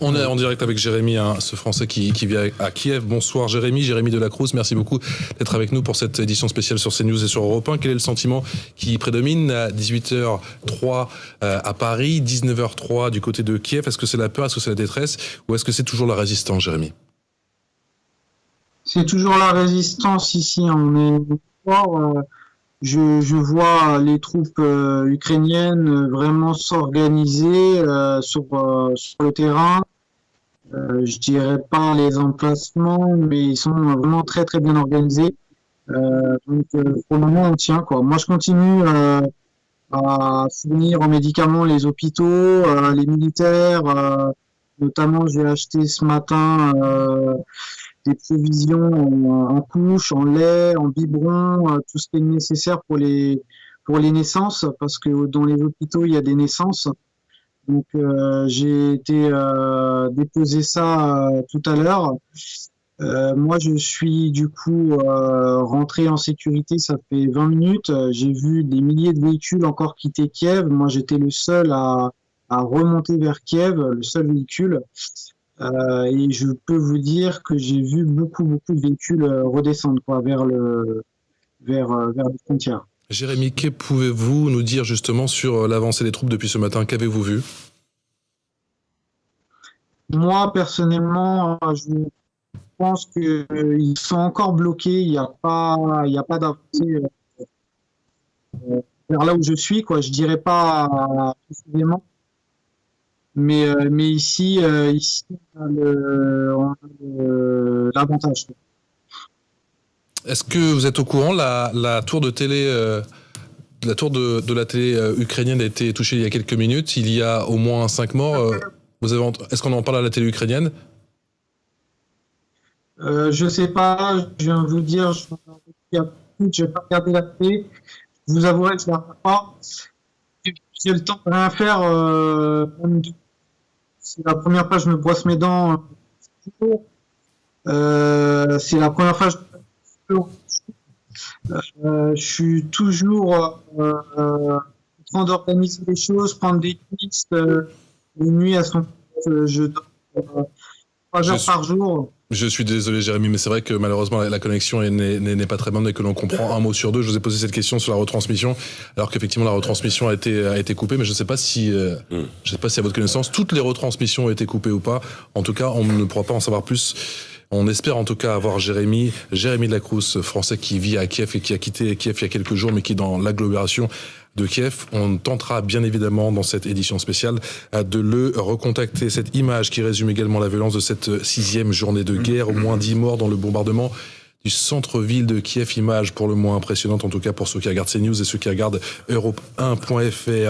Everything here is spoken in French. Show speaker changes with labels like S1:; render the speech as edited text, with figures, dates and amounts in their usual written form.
S1: On est en direct avec Jérémy, ce Français qui vit à Kiev. Bonsoir Jérémy Delacruz, merci beaucoup d'être avec nous pour cette édition spéciale sur CNews et sur Europe 1. Quel est le sentiment qui prédomine à 18h03 à Paris, 19h03 du côté de Kiev? Est-ce que c'est la peur, est-ce que c'est la détresse ou est-ce que c'est toujours la résistance, Jérémy?
S2: C'est toujours la résistance ici, on est fort. Je vois les troupes ukrainiennes vraiment s'organiser sur le terrain. Je dirais pas les emplacements, mais ils sont vraiment très très bien organisés. Pour le moment, on tient quoi. Moi, je continue à fournir en médicaments les hôpitaux, les militaires. Notamment, j'ai acheté ce matin des provisions en couches, en lait, en biberon, tout ce qui est nécessaire pour les naissances, parce que dans les hôpitaux, il y a des naissances. Donc, j'ai été déposer ça tout à l'heure. Moi, je suis du coup rentré en sécurité, ça fait 20 minutes. J'ai vu des milliers de véhicules encore quitter Kiev. Moi, j'étais le seul à remonter vers Kiev, le seul véhicule. Et je peux vous dire que j'ai vu beaucoup de véhicules redescendre quoi, vers les frontières.
S1: Jérémy, que pouvez-vous nous dire justement sur l'avancée des troupes depuis ce matin? Qu'avez-vous vu?
S2: Moi, personnellement, je pense qu'ils sont encore bloqués. Il n'y a pas d'avancée vers là où je suis, quoi. Je dirais pas précisément. Mais ici, on a l'avantage.
S1: Est-ce que vous êtes au courant, la tour de télé, la tour de la télé ukrainienne a été touchée il y a quelques minutes. Il y a au moins 5 morts. Est-ce qu'on en parle à la télé ukrainienne?
S2: Je sais pas, je viens de vous dire, je n'ai pas regardé la télé. Je vous avouerai que je ne la regarde pas. J'ai le temps de rien faire. C'est la première fois que je me brosse mes dents. C'est la première fois que je suis toujours en train d'organiser les choses, prendre des pistes. Les nuits, elles sont je dors 3 heures par jour.
S1: Je suis désolé Jérémy, mais c'est vrai que malheureusement la connexion n'est pas très bonne et que l'on comprend un mot sur deux. Je vous ai posé cette question sur la retransmission, alors qu'effectivement la retransmission a été coupée, mais je ne sais pas si à votre connaissance toutes les retransmissions ont été coupées ou pas. En tout cas, on ne pourra pas en savoir plus. On espère en tout cas avoir Jérémy Delacruz, Français qui vit à Kiev et qui a quitté Kiev il y a quelques jours, mais qui est dans l'agglomération de Kiev. On tentera bien évidemment dans cette édition spéciale de le recontacter. Cette image qui résume également la violence de cette 6e journée de guerre, au moins 10 morts dans le bombardement du centre-ville de Kiev. Image pour le moins impressionnante, en tout cas pour ceux qui regardent CNews et ceux qui regardent Europe1.fr.